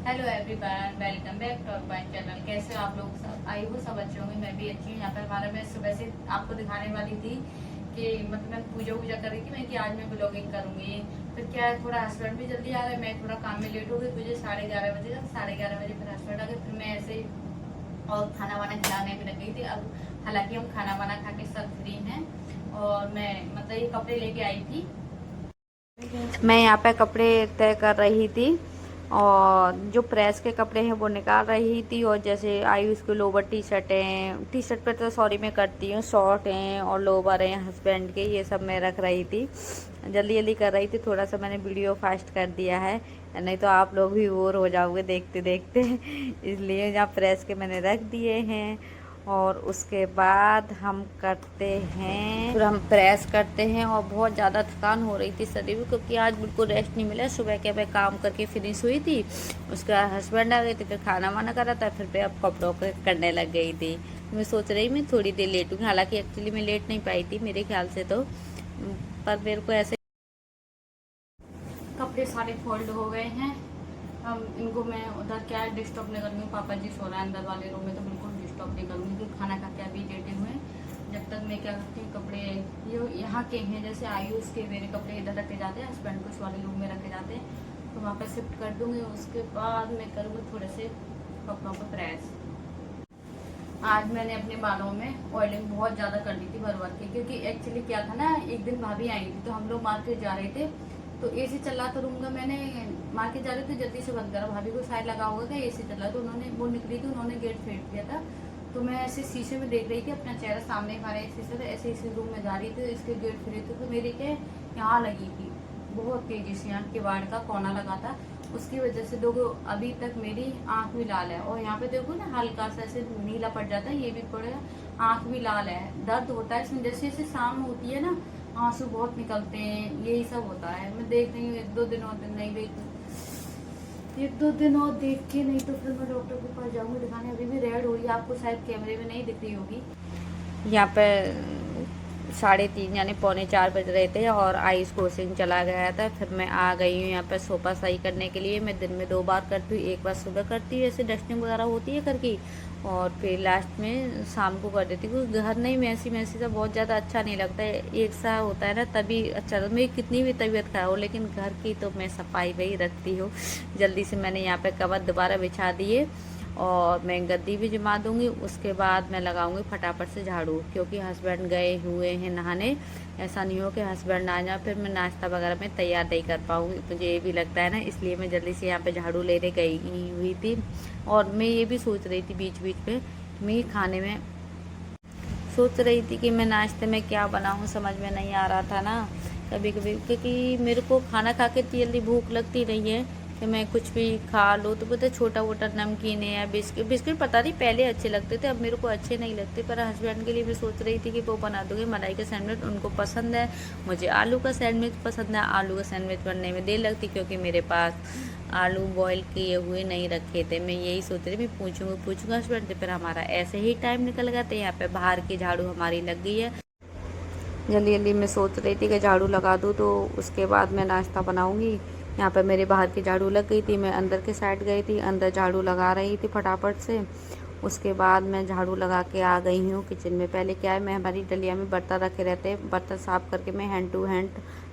Hello everyone, welcome back to our channel. कैसे हो आप लोग? सब आई हो सब अच्छे होंगे। मैं भी अच्छी हूँ। यहाँ पर हमारा मैं सुबह से आपको दिखाने वाली थी कि मतलब मैं पूजा वूजा कर रही थी मैं कि आज मैं ब्लॉगिंग करूंगी। फिर क्या है, थोड़ा हस्बैंड भी जल्दी आ रहा है, मैं थोड़ा काम में लेट हो गई। मुझे 11:30 बजे तक 11:30 बजे फिर हस्बैंड आ गए। फिर मैं ऐसे ही और खाना वाना खिलाने भी लग गई थी। अब हालांकि हम खाना वाना खा के सब फ्री हैं और मैं मतलब ये कपड़े लेके आई थी। मैं यहाँ पे कपड़े तय कर रही थी और जो प्रेस के कपड़े हैं वो निकाल रही थी। और जैसे आई उसके लोवर टी शर्ट पे तो सॉरी मैं करती हूँ, शॉर्ट हैं और लोवर हैं हस्बैंड के, ये सब मैं रख रही थी। जल्दी जल्दी कर रही थी, थोड़ा सा मैंने वीडियो फास्ट कर दिया है, नहीं तो आप लोग भी बोर हो जाओगे देखते देखते इसलिए यहाँ प्रेस के मैंने रख दिए हैं। और उसके बाद हम करते हैं, फिर हम प्रेस करते हैं। और बहुत ज़्यादा थकान हो रही थी शरीर में, क्योंकि आज बिल्कुल रेस्ट नहीं मिला। सुबह के मैं काम करके फिनिश हुई थी, उसका हस्बैंड आ गए थे, फिर खाना वाना करा था, फिर मैं अब कपड़ों के करने लग गई थी। मैं सोच रही मैं थोड़ी देर लेटूंगी, हालांकि एक्चुअली मैं लेट नहीं पाई थी मेरे ख्याल से तो, पर मेरे को ऐसे कपड़े सारे फोल्ड हो गए हैं। हम इनको मैं उधर क्या डिस्टर्ब नहीं करूँगी, पापा जी सो रहा है अंदर वाले रूम में, तो बिल्कुल डिस्टर्ब नहीं करूँगी क्योंकि खाना खा के अभी लेटे हुए हैं। जब तक मैं क्या करती हूँ, कपड़े ये यहाँ के हैं, जैसे आयुष के मेरे कपड़े इधर रखे जाते हैं, हस्बैंड को इस वाले रूम में रखे जाते हैं, तो वहाँ पर शिफ्ट कर दूँगी। उसके बाद मैं करूँगी थोड़े से कपड़ों को प्रेस। आज मैंने अपने बालों में ऑयलिंग बहुत ज़्यादा कर दी थी भर भर के, क्योंकि एक्चुअली क्या था ना, एक दिन भाभी आई थी तो हम लोग मार्केट जा रहे थे, तो एसी चल रहा था रूम का। मैंने मार्केट जा रहे थे जल्दी से बंद करा, भाभी को शायद लगा होगा कि एसी चल रहा, तो उन्होंने वो निकली थी, उन्होंने गेट फेंक दिया था। तो मैं ऐसे शीशे में देख रही थी अपना चेहरा, सामने हमारे शीशे थे, ऐसे इसी रूम में जा रही थी, इसके गेट खुले थे, तो मेरे के यहाँ लगी थी बहुत तेजी से, यहाँ किवाड़ का कोना लगा था, उसकी वजह से देखो अभी तक मेरी आंख भी लाल है। और यहाँ पे देखो ना हल्का सा ऐसे नीला पड़ जाता है, ये भी पड़ेगा, आंख भी लाल है, दर्द होता है इसमें। जैसे जैसे शाम होती है ना, आंसू बहुत निकलते हैं, यही सब होता है। मैं देख रही हूँ एक दो दिन और दिन नहीं देख, एक दो दिन और देख के, नहीं तो फिर मैं डॉक्टर के पास जाऊंगी दिखाने। अभी भी रेड हो रही है, आपको शायद कैमरे में नहीं दिख रही होगी। यहाँ पे 3:30 यानी 3:45 बज रहे थे और आइस कोचिंग चला गया था। फिर मैं आ गई हूँ यहाँ पर सोफा सही करने के लिए। मैं दिन में 2 बार करती हूँ, एक बार सुबह करती हूँ, ऐसे डस्टिंग वगैरह होती है घर की, और फिर लास्ट में शाम को कर देती हूँ, क्योंकि घर नहीं मैसी मैसी सा बहुत ज़्यादा अच्छा नहीं लगता है, एक सा होता है ना तभी अच्छा लगता है। मेरी कितनी भी तबीयत खराब हो, लेकिन घर की तो मैं सफाई वही रखती हूँ। जल्दी से मैंने यहाँ पे कवर दोबारा बिछा दिए और मैं गद्दी भी जमा दूंगी। उसके बाद मैं लगाऊंगी फटाफट से झाड़ू, क्योंकि हस्बैंड गए हुए हैं नहाने। ऐसा नहीं हो कि हस्बैंड ना जाए फिर मैं नाश्ता वगैरह में तैयार नहीं कर पाऊंगी, मुझे ये भी लगता है ना, इसलिए मैं जल्दी से यहाँ पे झाड़ू लेने गई हुई थी। और मैं ये भी सोच रही थी बीच बीच में, मैं खाने में सोच रही थी कि मैं नाश्ते में क्या बनाऊँ, समझ में नहीं आ रहा था ना कभी कभी, क्योंकि मेरे को खाना खा के इतनी जल्दी भूख लगती नहीं है कि मैं कुछ भी खा लूँ। तो पता है छोटा मोटा नमकीन है या बिस्किट, पता नहीं पहले अच्छे लगते थे, अब मेरे को अच्छे नहीं लगते। पर हस्बैंड के लिए मैं सोच रही थी कि वो बना दूँगी मलाई का सैंडविच, उनको पसंद है। मुझे आलू का सैंडविच पसंद है, आलू का सैंडविच बनने में देर लगती, क्योंकि मेरे पास आलू बॉईल किए हुए नहीं रखे थे। मैं यही सोच रही, मैं पूछूंगा हस्बैंड से। फिर हमारा ऐसे ही टाइम निकल गया था। यहाँ पे बाहर की झाड़ू हमारी लग गई है। जल्दी जल्दी मैं सोच रही थी कि झाड़ू लगा दूँ, तो उसके बाद मैं नाश्ता बनाऊंगी। यहाँ पे मेरे बाहर की झाड़ू लग गई थी, मैं अंदर के साइड गई थी, अंदर झाड़ू लगा रही थी फटाफट से। उसके बाद मैं झाड़ू लगा के आ गई हूँ किचन में। पहले क्या है, मैं हमारी डलिया में बर्तन रखे रहते हैं, बर्तन साफ़ करके मैं हैंड टू हैंड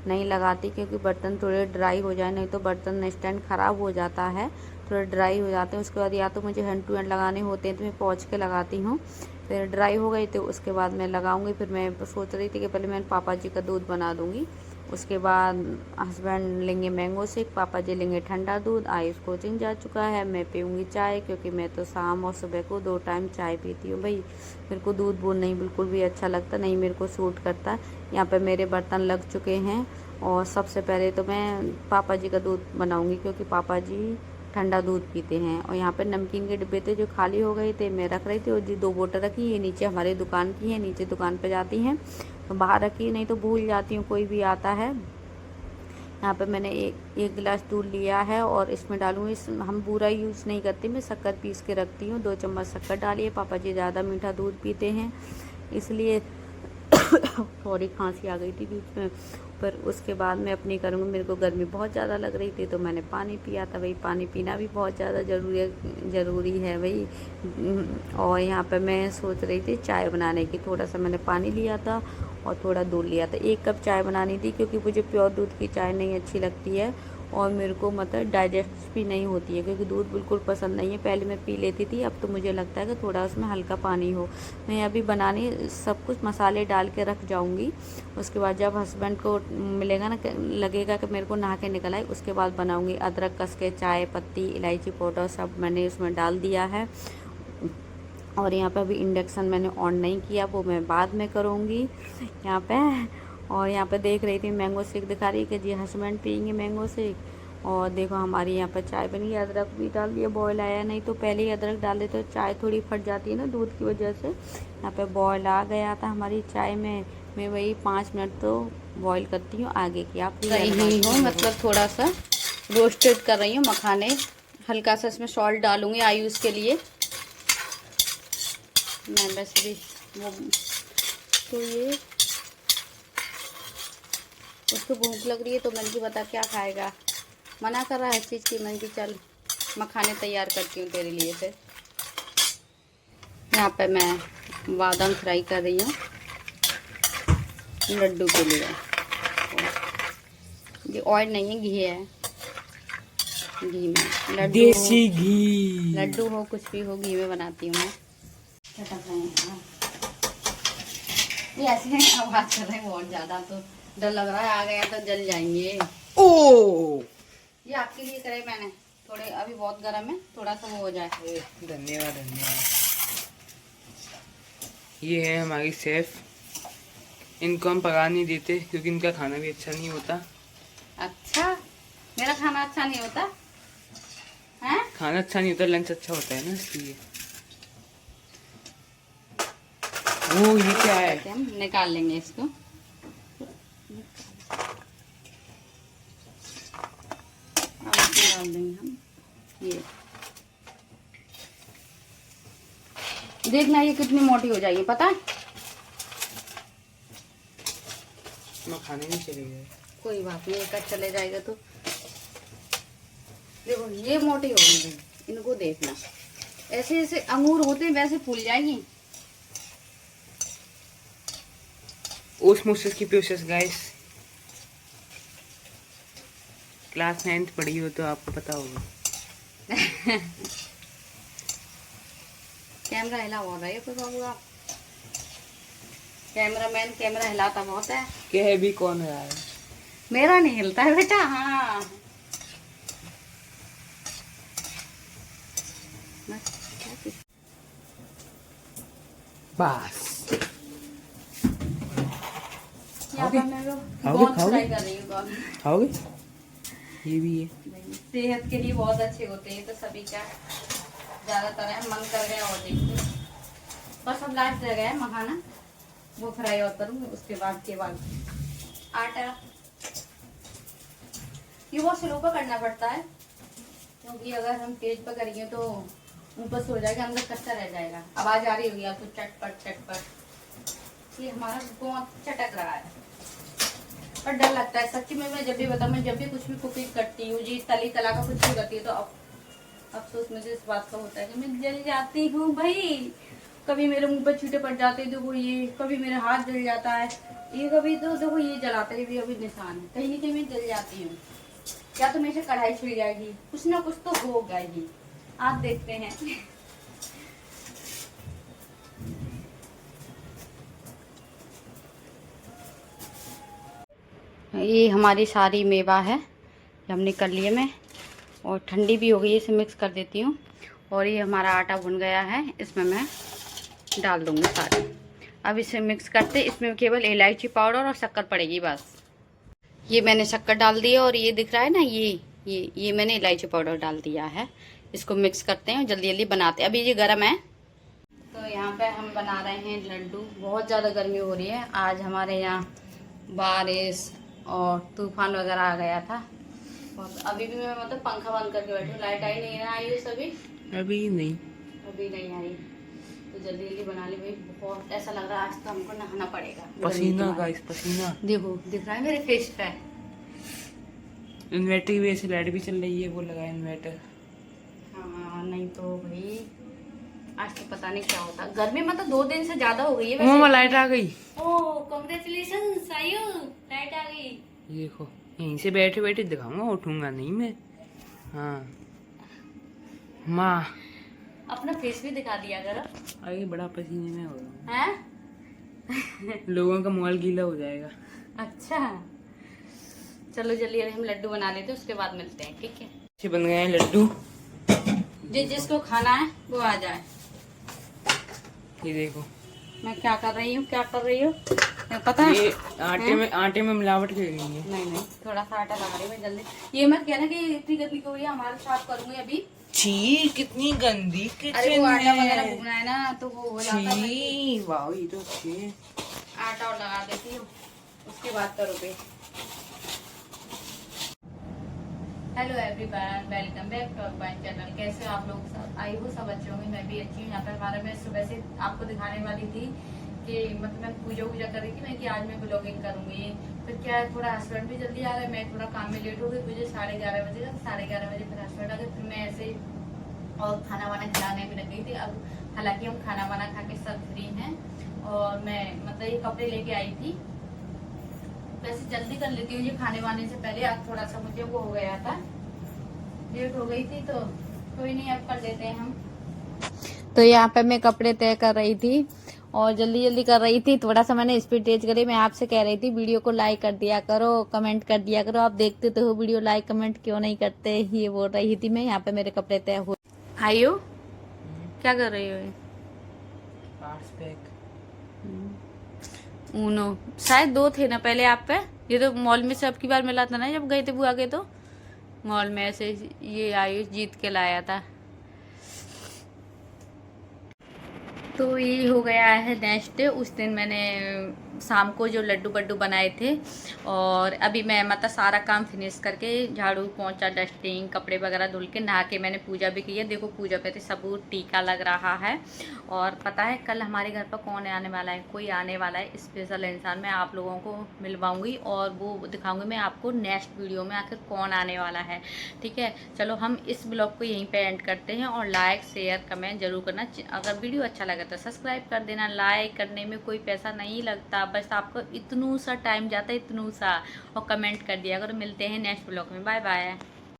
नहीं लगाती, क्योंकि बर्तन थोड़े ड्राई हो जाए, नहीं तो बर्तन स्टैंड ख़राब हो जाता है, थोड़े ड्राई हो जाते हैं। उसके बाद या तो मुझे हैंड टू हैंड लगाने होते हैं तो मैं पोंछ के लगाती हूँ। फिर ड्राई हो गई तो उसके बाद मैं लगाऊंगी। फिर मैं सोच रही थी कि पहले मैं पापा जी का दूध बना दूंगी, उसके बाद हस्बैंड लेंगे मैंगो शेक, पापा जी लेंगे ठंडा दूध। आयुष कोचिंग जा चुका है, मैं पीऊँगी चाय, क्योंकि मैं तो शाम और सुबह को 2 टाइम चाय पीती हूँ भाई। मेरे को दूध बूंद नहीं बिल्कुल भी अच्छा लगता, नहीं मेरे को सूट करता। यहाँ पर मेरे बर्तन लग चुके हैं और सबसे पहले तो मैं पापा जी का दूध बनाऊँगी, क्योंकि पापा जी ठंडा दूध पीते हैं। और यहाँ पर नमकीन के डिब्बे थे जो खाली हो गए थे, मैं रख रही थी, और जी 2 बोतल रखी, ये नीचे हमारी दुकान की है, नीचे दुकान पे जाती हैं तो बाहर रखी, नहीं तो भूल जाती हूँ, कोई भी आता है। यहाँ पे मैंने एक गिलास दूध लिया है और इसमें डालूँगी, हम बूरा यूज़ नहीं करती, मैं शक्कर पीस के रखती हूँ, 2 चम्मच शक्कर डाली है। पापा जी ज़्यादा मीठा दूध पीते हैं, इसलिए थोड़ी खांसी आ गई थी बीच में। पर उसके बाद मैं अपनी करूँगी। मेरे को गर्मी बहुत ज़्यादा लग रही थी तो मैंने पानी पिया था। भाई पानी पीना भी बहुत ज़्यादा ज़रूरी है भाई। और यहाँ पे मैं सोच रही थी चाय बनाने की। थोड़ा सा मैंने पानी लिया था और थोड़ा दूध लिया था। 1 कप चाय बनानी थी क्योंकि मुझे प्योर दूध की चाय नहीं अच्छी लगती है और मेरे को मतलब डाइजेस्ट भी नहीं होती है क्योंकि दूध बिल्कुल पसंद नहीं है। पहले मैं पी लेती थी, अब तो मुझे लगता है कि थोड़ा उसमें हल्का पानी हो। मैं अभी बनाने सब कुछ मसाले डाल के रख जाऊंगी। उसके बाद जब हस्बैंड को मिलेगा ना, लगेगा कि मेरे को नहा के निकल आए, उसके बाद बनाऊंगी। अदरक कस के, चाय पत्ती, इलायची पाउडर सब मैंने उसमें डाल दिया है। और यहाँ पे अभी इंडक्शन मैंने ऑन नहीं किया, वो मैं बाद में करूँगी यहाँ पे। और यहाँ पे देख रही थी मैंगो शेक दिखा रही कि जी हस्बैंड पियेंगे मैंगो शेक। और देखो हमारी यहाँ पर चाय बनी है। अदरक भी डाल दिया, बॉयल आया, नहीं तो पहले ही अदरक डाल देते तो चाय थोड़ी फट जाती है ना दूध की वजह से। यहाँ पे बॉयल आ गया था हमारी चाय में। मैं वही 5 मिनट तो बॉयल करती हूँ आगे की। आप रही हूँ मतलब थोड़ा सा रोस्टेड कर रही हूँ मखाने। हल्का सा इसमें सॉल्ट डालूंगी आयुष के लिए। मैं वैसे भी वो तो ये उसको भूख लग रही है तो मैंने की बता क्या खाएगा, मना कर रहा है चीज़ की। मैंने की चल मखाने तैयार करती हूँ तेरे लिए। फिर यहाँ पे मैं बादाम फ्राई कर रही हूँ लड्डू के लिए। ये ऑयल नहीं है, घी है। घी में लड्डू, देसी घी, लड्डू हो कुछ भी हो, घी में बनाती हूँ मैं। चटक रहे हैं ये ऐसे आवाज कर रहे हैं बहुत ज्यादा, तो डर लग रहा है आ गया तो जल जाएंगे। ओ ये आपके लिए करे मैंने, थोड़े अभी बहुत गर्म है, थोड़ा सा वो हो जाए। धन्यवाद धन्यवाद। ये है हमारी शेफ। इनको हम पगार नहीं देते क्योंकि इनका खाना भी अच्छा नहीं होता। अच्छा, मेरा खाना अच्छा नहीं होता है? खाना अच्छा नहीं होता, लंच अच्छा होता है ना, इसलिए। ओ ये क्या है? हम निकाल लेंगे इसको। अब इसमें डाल देंगे हम ये। देखना ये कितनी मोटी हो जाएगी, पता है? खाने नहीं चले गए। कोई बात नहीं, एक चले जाएगा तो। देखो ये मोटी हो गई, इनको देखना ऐसे ऐसे अंगूर होते हैं वैसे फूल जाएगी। ओस्मोसिस की प्रोसेस गाइस, क्लास 9th पढ़ी हो तो आपको पता होगा। कैमरा हिला हो रहा है कोई बाबू, आप कैमरामैन कैमरा हिलाता बहुत है। कह भी कौन रहा है? मेरा नहीं हिलता है बेटा। हाँ बस खाओगे? खाओगे? ये भी है, सेहत के लिए बहुत अच्छे होते हैं तो सभी क्या ज्यादातर है, मन कर गया और देखते बस। अब लास्ट रह गया है मखाना, वो फ्राई और करूँगी। उसके बाद आटा ये बहुत स्लो पर करना पड़ता है क्योंकि अगर हम तेज पर करेंगे तो ऊपर से हो जाएगा, अंदर कच्चा रह जाएगा। आवाज आ रही होगी आपको चटपट चटपट। ये हमारा बहुत चटक रहा है पर डर लगता है सच्ची में। मैं जब भी बताऊँ, मैं जब भी कुछ भी कुकिंग करती हूँ जी, तली तला का कुछ भी करती है तो अफसोस मुझे इस बात का होता है कि मैं जल जाती हूँ भाई। कभी मेरे मुंह पर छींटे पड़ जाते हैं देखो ये, कभी मेरा हाथ जल जाता है ये, कभी तो देखो ये जलाते हैं भी अभी निशान है, कहीं ना कहीं मैं जल जाती हूँ। क्या तो मेरे से कढ़ाई छिड़ जाएगी, कुछ ना कुछ तो होगा ही। आप देखते हैं। ये हमारी सारी मेवा है, ये हमने कर लिए में, और ठंडी भी हो गई, इसे मिक्स कर देती हूँ। और ये हमारा आटा भुन गया है, इसमें मैं डाल दूँगी सारे। अब इसे मिक्स करते, इसमें केवल इलायची पाउडर और शक्कर पड़ेगी बस। ये मैंने शक्कर डाल दी और ये दिख रहा है ना, ये मैंने इलायची पाउडर डाल दिया है। इसको मिक्स करते हैं, जल्दी जल्दी बनाते हैं, अभी ये गर्म है। तो यहाँ पे हम बना रहे हैं लड्डू। बहुत ज़्यादा गर्मी हो रही है, आज हमारे यहाँ बारिश और तूफान वगैरह आ गया था। और अभी भी मैं मतलब पंखा बंद करके बैठी हूँ, लाइट आई नहीं है। आई है सभी? अभी नहीं, अभी नहीं आई। तो जल्दी जल्दी बना ले भाई। बहुत ऐसा लग रहा है आज तो हमको नहाना पड़ेगा। पसीना गाइस, पसीना देखो दिख रहा है मेरे फेस पे। इन्वर्टर की वजह से लाइट भी चल रही है, वो लगा है इन्वर्टर। हाँ नहीं तो भाई आज तो पता नहीं क्या होता। गर्मी मतलब 2 दिन से ज्यादा हो गई है मम्मा वैसे। लाइट आ गई। ओह कांग्रेचुलेशंस आयु, लाइट आ गई। ये देखो यहीं से बैठे बैठे दिखाऊंगा, उठूंगा नहीं मैं। हाँ माँ अपना फेस भी दिखा दिया करो। आगे बड़ा पसीने में हो रहा हैं? हूँ, लोगों का मोबाइल गीला हो जाएगा। अच्छा चलो जल्दी हम लड्डू बना लेते हैं, उसके बाद मिलते हैं, ठीक है। अच्छे बन गए हैं लड्डू। जिसको खाना है वो आ जाए। ये देखो मैं क्या कर रही हूँ, क्या कर रही हूँ पता है? ये आटे में मिलावट कर रही है। नहीं थोड़ा सा आटा लगा रही हूँ मैं जल्दी। ये मत कहना कि इतनी गंदी हो रही है, हमारे साफ करूंगी अभी। छी कितनी गंदी अरे वो आटा वगैरह भूना है ना तो वो हो जाता है। छी वाह ये तो अच्छी है। आटा और लगा देती हूँ, उसके बाद करोगे। Hello everyone, welcome back to our channel. कैसे हो आप लोग सब? आई हो सब अच्छे होंगे, मैं भी अच्छी हूँ। यहाँ पे हमारा मैं सुबह से आपको दिखाने वाली थी कि मतलब मैं पूजा कर रही थी मैं कि आज मैं ब्लॉगिंग करूंगी। फिर क्या है थोड़ा हस्बैंड भी जल्दी आ रहे, मैं थोड़ा काम में लेट हो गई, मुझे 11:30 बजे तक, 11:30 बजे फिर हस्बैंड आ गए। फिर मैं ऐसे और खाना वाना खिलाने भी लग गई थी। अब हालांकि हम खाना वाना खा के सब फ्री हैं और मैं मतलब ये कपड़े लेके आई थी। वैसे जल्दी कर लेती हूँ ये खाने वाने से पहले। अब थोड़ा सा मुझे वो हो गया था, लेट हो गई थी, तो कोई नहीं अब कर लेते हैं हम। तो यहाँ पे मैं कपड़े तय कर रही थी और जल्दी जल्दी कर रही थी। थोड़ा सा मैंने स्पीड तेज करी। मैं आपसे कह रही थी वीडियो को लाइक कर दिया करो, कमेंट कर दिया करो। आप देखते तो हो वीडियो, लाइक कमेंट क्यों नहीं करते, ये बोल रही थी मैं। यहाँ पे मेरे कपड़े तय हुए। आइयो क्या कर रही हो? ऊनो शायद 2 थे ना पहले आप पे। ये तो मॉल में से अब की बार मिला था ना जब गए थे बुआ के, तो मॉल में ऐसे ये आयुष जीत के लाया था। तो ये हो गया है नेक्स्ट डे। उस दिन मैंने शाम को जो लड्डू बड्डू बनाए थे और अभी मैं मतलब सारा काम फिनिश करके झाड़ू पोंछा डस्टिंग कपड़े वगैरह धुल के नहा के मैंने पूजा भी की है। देखो पूजा पे तो सबूत टीका लग रहा है। और पता है कल हमारे घर पर कौन आने वाला है? कोई आने वाला है स्पेशल इंसान। मैं आप लोगों को मिलवाऊंगी और वो दिखाऊंगी मैं आपको नेक्स्ट वीडियो में आखिर कौन आने वाला है, ठीक है। चलो हम इस ब्लॉग को यहीं पे एंड करते हैं और लाइक शेयर कमेंट जरूर करना। अगर वीडियो अच्छा लगे तो सब्सक्राइब कर देना। लाइक करने में कोई पैसा नहीं लगता, बस आपको इतनू सा टाइम जाता है, इतनू सा, और कमेंट कर दिया अगर। मिलते हैं नेक्स्ट ब्लॉग में। Bye bye.